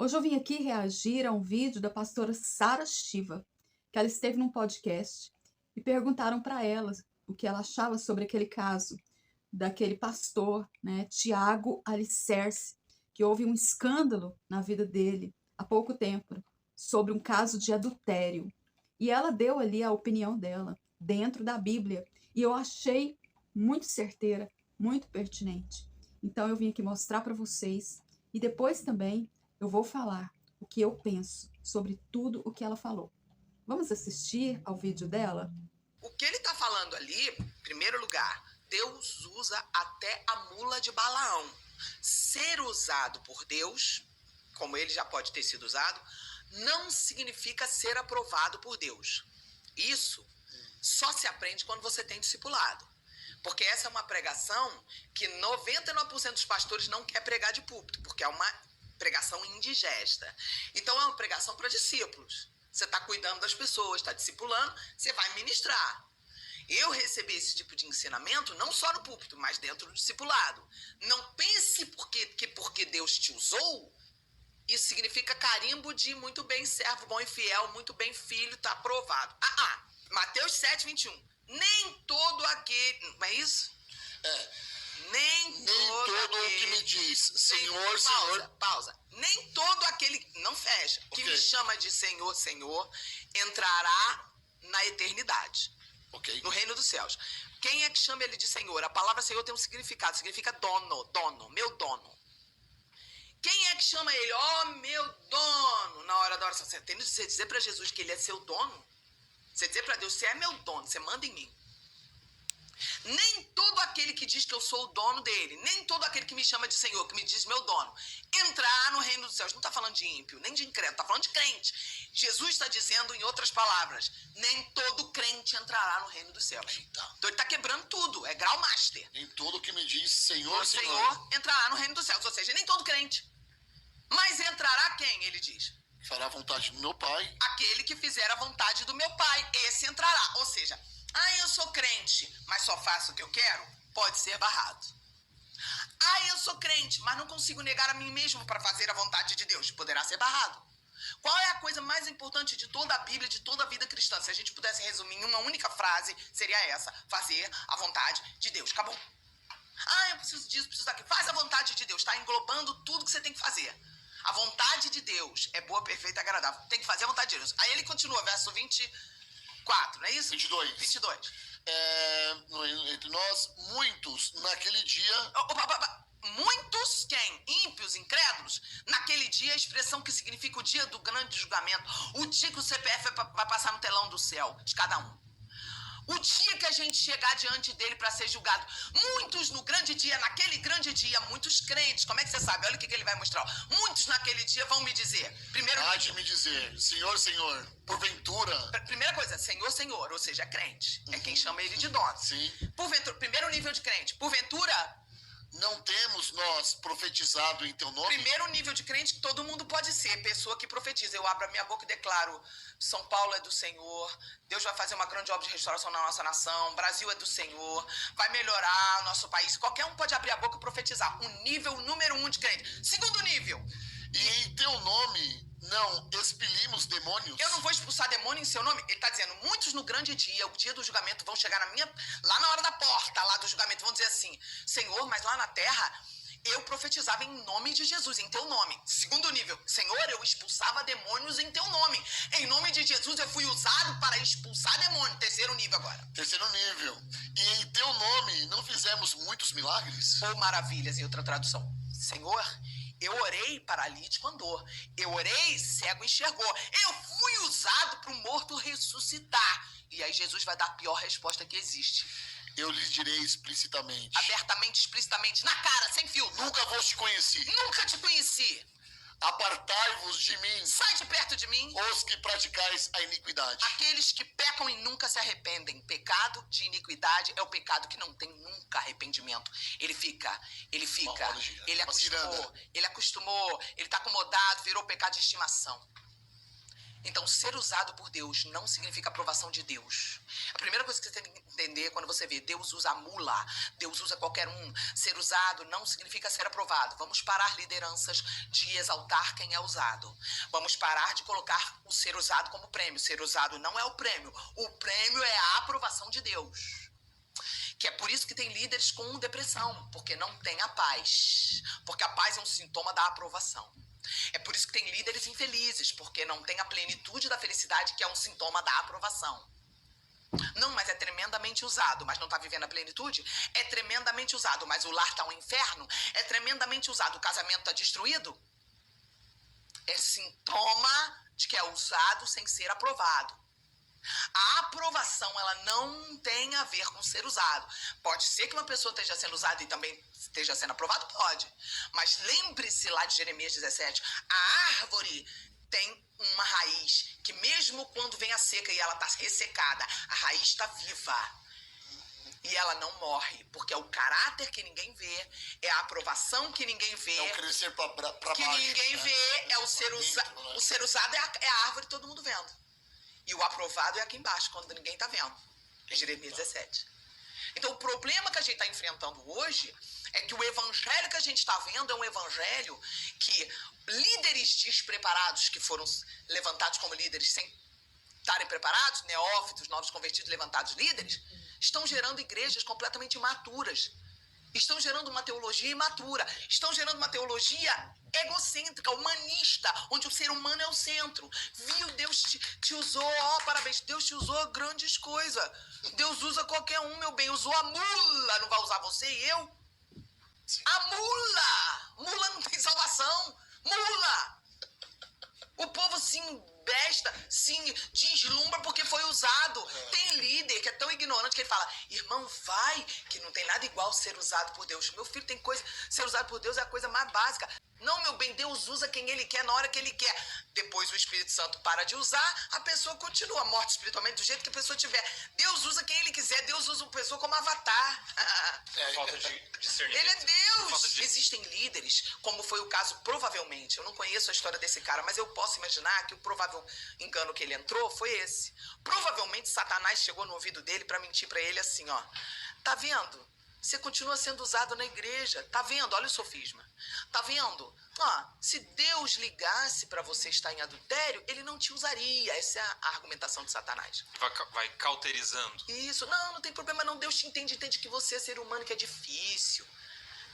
Hoje eu vim aqui reagir a um vídeo da pastora Sara Shiva, que ela esteve num podcast e perguntaram para ela o que ela achava sobre aquele caso daquele pastor, né, Tiago Alicerce, que houve um escândalo na vida dele há pouco tempo sobre um caso de adultério. E ela deu ali a opinião dela dentro da Bíblia e eu achei muito certeira, muito pertinente. Então eu vim aqui mostrar para vocês e depois também eu vou falar o que eu penso sobre tudo o que ela falou. Vamos assistir ao vídeo dela? O que ele está falando ali, em primeiro lugar, Deus usa até a mula de Balaão. Ser usado por Deus, como ele já pode ter sido usado, não significa ser aprovado por Deus. Isso só se aprende quando você tem discipulado. Porque essa é uma pregação que 99% dos pastores não quer pregar de púlpito, porque é uma pregação indigesta. Então é uma pregação para discípulos. Você está cuidando das pessoas, está discipulando, você vai ministrar. Eu recebi esse tipo de ensinamento não só no púlpito, mas dentro do discipulado. Não pense que porque Deus te usou, isso significa carimbo de muito bem servo, bom e fiel, muito bem filho, está aprovado. Mateus 7:21. Nem todo aquele... Não é isso? Nem todo o que me diz, Senhor, Senhor. Pausa. Nem todo aquele... Não fecha. Que me chama de Senhor, Senhor, entrará na eternidade. No reino dos céus. Quem é que chama ele de Senhor? A palavra Senhor tem um significado. Significa dono, meu dono. Quem é que chama ele? Meu dono. Na hora da oração. Você tem que dizer para Jesus que ele é seu dono? Você dizer para Deus, você é meu dono, você manda em mim. Nem todo aquele que diz que eu sou o dono dele, nem todo aquele que me chama de Senhor, que me diz meu dono, entrar no reino dos céus. Não está falando de ímpio, nem de incrédulo, está falando de crente. Jesus está dizendo, em outras palavras, nem todo crente entrará no reino dos céus. Então ele está quebrando tudo, é grau master. Nem todo que me diz Senhor, Senhor entrará no reino dos céus, ou seja, nem todo crente. Mas entrará quem, ele diz? Fará a vontade do meu Pai. Aquele que fizer a vontade do meu Pai, esse entrará. Ou seja, eu sou crente, mas só faço o que eu quero, pode ser barrado. Eu sou crente, mas não consigo negar a mim mesmo para fazer a vontade de Deus, poderá ser barrado. Qual é a coisa mais importante de toda a Bíblia, de toda a vida cristã? Se a gente pudesse resumir em uma única frase, seria essa: fazer a vontade de Deus. Acabou. Eu preciso disso, preciso daquilo. Faz a vontade de Deus, está englobando tudo que você tem que fazer. A vontade de Deus é boa, perfeita e agradável. Tem que fazer a vontade de Deus. Aí ele continua, verso 24, não é isso? 22. Entre nós, muitos naquele dia... Muitos quem? Ímpios, incrédulos? Naquele dia, a expressão que significa o dia do grande julgamento. O dia que o CPF vai passar no telão do céu, de cada um. O dia que a gente chegar diante dele para ser julgado. Muitos no grande dia, naquele grande dia, muitos crentes. Como é que você sabe? Olha o que ele vai mostrar. Muitos naquele dia vão me dizer. Primeiro, de me dizer, Senhor, Senhor, porventura. Primeira coisa, Senhor, Senhor, ou seja, é crente. É quem chama ele de dono. Sim. Porventura, primeiro nível de crente. Porventura, não temos nós profetizado em teu nome? Primeiro nível de crente que todo mundo pode ser, pessoa que profetiza. Eu abro a minha boca e declaro: São Paulo é do Senhor, Deus vai fazer uma grande obra de restauração na nossa nação, Brasil é do Senhor, vai melhorar o nosso país. Qualquer um pode abrir a boca e profetizar. O nível número 1 de crente. Segundo nível. E em teu nome não expelimos demônios? Eu não vou expulsar demônio em seu nome. Ele está dizendo, muitos no grande dia, o dia do julgamento, vão chegar lá na hora da porta, lá do julgamento, vão dizer assim: Senhor, mas lá na terra eu profetizava em nome de Jesus, em teu nome. Segundo nível, Senhor, eu expulsava demônios em teu nome. Em nome de Jesus eu fui usado para expulsar demônio. Terceiro nível agora. Terceiro nível. E em teu nome não fizemos muitos milagres? Ou maravilhas, em outra tradução. Senhor, eu orei, paralítico andou. Eu orei, cego enxergou. Eu fui usado para o morto ressuscitar. E aí Jesus vai dar a pior resposta que existe. Eu lhe direi explicitamente. Abertamente, explicitamente, na cara, sem filtro. Nunca vos te conheci. Nunca te conheci. Apartai-vos de mim. Sai de perto de mim. Os que praticais a iniquidade. Aqueles que pecam e nunca se arrependem. Pecado de iniquidade é o pecado que não tem nunca arrependimento. Ele acostumou, ele está acomodado, virou pecado de estimação. Então, ser usado por Deus não significa aprovação de Deus. A primeira coisa que você tem que entender é quando você vê Deus usa a mula, Deus usa qualquer um. Ser usado não significa ser aprovado. Vamos parar, lideranças, de exaltar quem é usado. Vamos parar de colocar o ser usado como prêmio. Ser usado não é o prêmio. O prêmio é a aprovação de Deus. Que é por isso que tem líderes com depressão, porque não tem a paz. Porque a paz é um sintoma da aprovação. É por isso que tem líderes infelizes, porque não tem a plenitude da felicidade, que é um sintoma da aprovação. Não, mas é tremendamente usado, mas não está vivendo a plenitude? É tremendamente usado, mas o lar está um inferno? É tremendamente usado, o casamento está destruído? É sintoma de que é usado sem ser aprovado. A aprovação, ela não tem a ver com ser usado. Pode ser que uma pessoa esteja sendo usada e também esteja sendo aprovado? Pode. Mas lembre-se lá de Jeremias 17, a árvore tem uma raiz que mesmo quando vem a seca e ela está ressecada, a raiz está viva. E ela não morre, porque é o caráter que ninguém vê, é a aprovação que ninguém vê. É o crescer pra que baixo, ninguém vê, é o ser usado. O ser usado é a árvore todo mundo vendo. E o aprovado é aqui embaixo, quando ninguém está vendo. É Jeremias 17. Então, o problema que a gente está enfrentando hoje é que o evangelho que a gente está vendo é um evangelho que líderes despreparados, que foram levantados como líderes sem estarem preparados, neófitos, novos convertidos, levantados líderes, estão gerando igrejas completamente imaturas. Estão gerando uma teologia imatura. Estão gerando uma teologia egocêntrica, humanista, onde o ser humano é o centro. Viu? Deus te usou, parabéns, Deus te usou grandes coisas. Deus usa qualquer um, meu bem. Usou a mula, não vai usar você e eu? A mula! Mula não tem salvação. Mula! O povo se embesta, se deslumbra porque foi usado. Tem líder que é tão ignorante que ele fala, irmão, vai, que não tem nada igual ser usado por Deus. Meu filho, tem coisa, ser usado por Deus é a coisa mais básica. Não, meu bem, Deus usa quem Ele quer, na hora que Ele quer. Depois o Espírito Santo para de usar, a pessoa continua morta espiritualmente do jeito que a pessoa tiver. Deus usa quem Ele quiser, Deus usa uma pessoa como avatar. Falta de discernimento. Ele é Deus. Existem líderes, como foi o caso, provavelmente, eu não conheço a história desse cara, mas eu posso imaginar que o provável engano que ele entrou foi esse. Provavelmente Satanás chegou no ouvido dele para mentir para ele assim, ó. Tá vendo? Você continua sendo usado na igreja. Tá vendo? Olha o sofisma. Tá vendo? Ó, se Deus ligasse para você estar em adultério, ele não te usaria. Essa é a argumentação de Satanás. Vai cauterizando. Isso. Não tem problema não. Deus te entende que você é ser humano, que é difícil.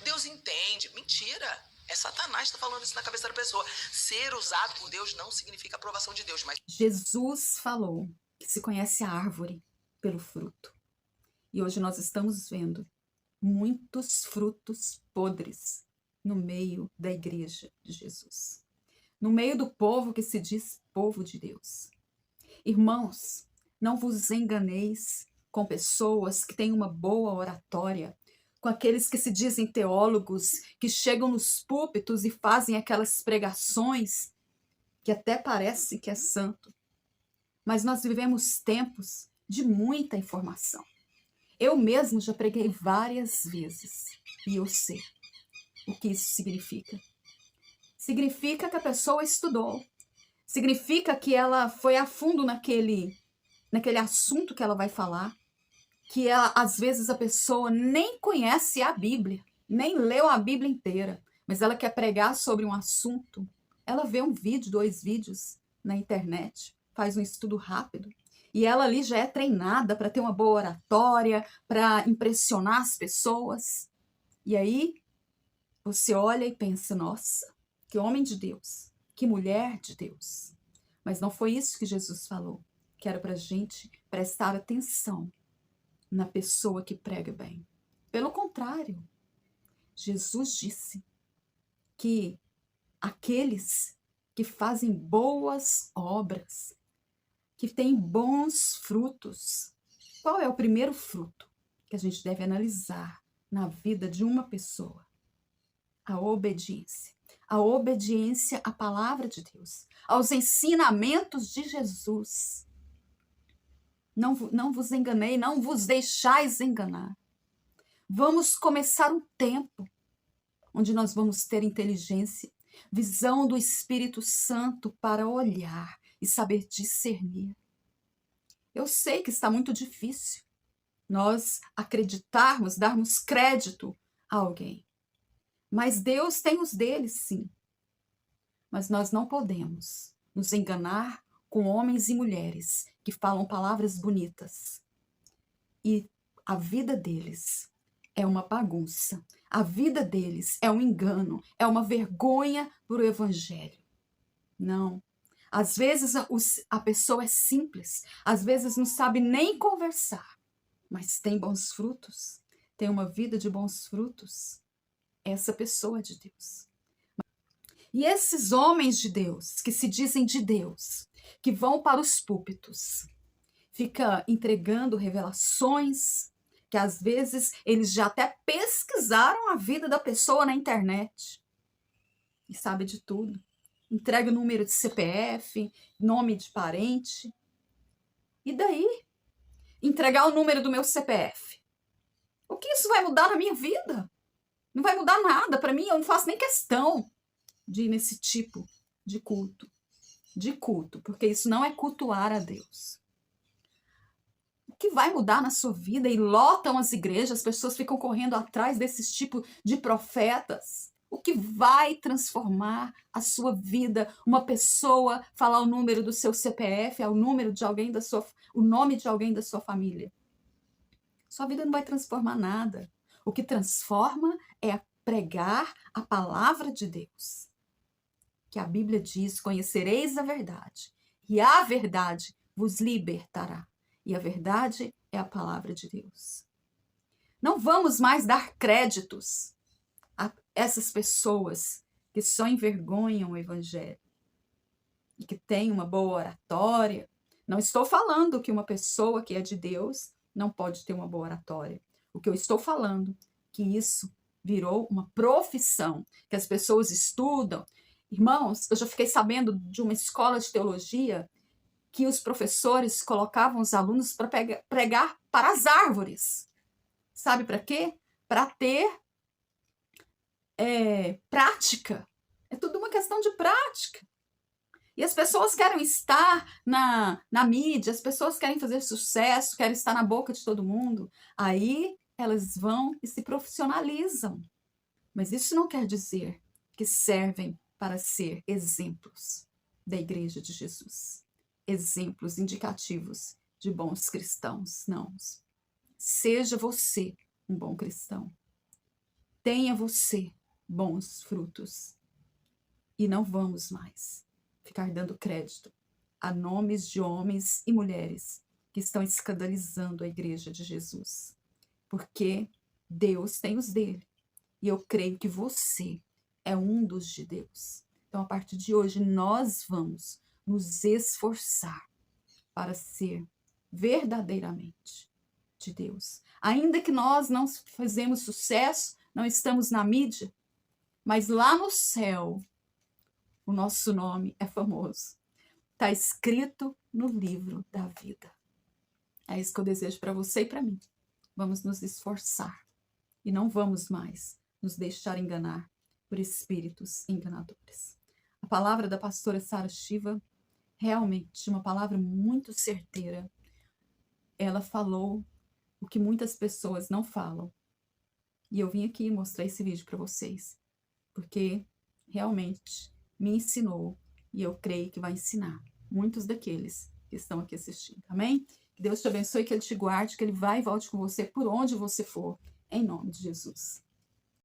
Deus entende. Mentira. É Satanás que está falando isso na cabeça da pessoa. Ser usado por Deus não significa aprovação de Deus, mas... Jesus falou que se conhece a árvore pelo fruto. E hoje nós estamos vendo muitos frutos podres no meio da igreja de Jesus. No meio do povo que se diz povo de Deus. Irmãos, não vos enganeis com pessoas que têm uma boa oratória, com aqueles que se dizem teólogos, que chegam nos púlpitos e fazem aquelas pregações que até parece que é santo. Mas nós vivemos tempos de muita informação. Eu mesmo já preguei várias vezes e eu sei o que isso significa. Significa que a pessoa estudou. Significa que ela foi a fundo naquele assunto que ela vai falar. Que às vezes a pessoa nem conhece a Bíblia, nem leu a Bíblia inteira, mas ela quer pregar sobre um assunto. Ela vê um vídeo, 2 vídeos na internet, faz um estudo rápido. E ela ali já é treinada para ter uma boa oratória, para impressionar as pessoas. E aí você olha e pensa, nossa, que homem de Deus, que mulher de Deus. Mas não foi isso que Jesus falou, que era para a gente prestar atenção na pessoa que prega bem. Pelo contrário, Jesus disse que aqueles que fazem boas obras, que têm bons frutos. Qual é o primeiro fruto que a gente deve analisar na vida de uma pessoa? A obediência. A obediência à palavra de Deus, aos ensinamentos de Jesus. Não vos enganei, não vos deixais enganar. Vamos começar um tempo onde nós vamos ter inteligência, visão do Espírito Santo para olhar e saber discernir. Eu sei que está muito difícil nós acreditarmos, darmos crédito a alguém. Mas Deus tem os dele, sim. Mas nós não podemos nos enganar com homens e mulheres que falam palavras bonitas. E a vida deles é uma bagunça. A vida deles é um engano, é uma vergonha para o evangelho. Não. Às vezes a pessoa é simples, às vezes não sabe nem conversar, mas tem bons frutos, tem uma vida de bons frutos. Essa pessoa é de Deus. E esses homens de Deus, que se dizem de Deus, que vão para os púlpitos, fica entregando revelações, que às vezes eles já até pesquisaram a vida da pessoa na internet. E sabe de tudo. Entrega o número de CPF, nome de parente. E daí? Entregar o número do meu CPF. O que isso vai mudar na minha vida? Não vai mudar nada para mim, eu não faço nem questão de ir nesse tipo de culto. De culto, porque isso não é cultuar a Deus. O que vai mudar na sua vida? E lotam as igrejas, as pessoas ficam correndo atrás desses tipos de profetas. O que vai transformar a sua vida? Uma pessoa falar o número do seu CPF, o número de alguém o nome de alguém da sua família. Sua vida não vai transformar nada. O que transforma é pregar a palavra de Deus. Que a Bíblia diz: conhecereis a verdade, e a verdade vos libertará. E a verdade é a palavra de Deus. Não vamos mais dar créditos a essas pessoas que só envergonham o evangelho e que têm uma boa oratória. Não estou falando que uma pessoa que é de Deus não pode ter uma boa oratória. O que eu estou falando é que isso virou uma profissão, que as pessoas estudam. Irmãos, eu já fiquei sabendo de uma escola de teologia que os professores colocavam os alunos para pregar para as árvores. Sabe para quê? Para ter prática. É tudo uma questão de prática. E as pessoas querem estar na mídia, as pessoas querem fazer sucesso, querem estar na boca de todo mundo. Aí elas vão e se profissionalizam. Mas isso não quer dizer que servem para ser exemplos da Igreja de Jesus. Exemplos indicativos de bons cristãos. Não. Seja você um bom cristão. Tenha você bons frutos. E não vamos mais ficar dando crédito a nomes de homens e mulheres que estão escandalizando a Igreja de Jesus. Porque Deus tem os dele. E eu creio que você é um dos de Deus. Então, a partir de hoje, nós vamos nos esforçar para ser verdadeiramente de Deus. Ainda que nós não fizemos sucesso, não estamos na mídia, mas lá no céu, o nosso nome é famoso. Está escrito no livro da vida. É isso que eu desejo para você e para mim. Vamos nos esforçar e não vamos mais nos deixar enganar por espíritos enganadores. A palavra da pastora Sara Shiva, realmente uma palavra muito certeira. Ela falou o que muitas pessoas não falam. E eu vim aqui mostrar esse vídeo para vocês, porque realmente me ensinou e eu creio que vai ensinar muitos daqueles que estão aqui assistindo. Amém? Que Deus te abençoe, que Ele te guarde, que Ele vai e volte com você por onde você for, em nome de Jesus.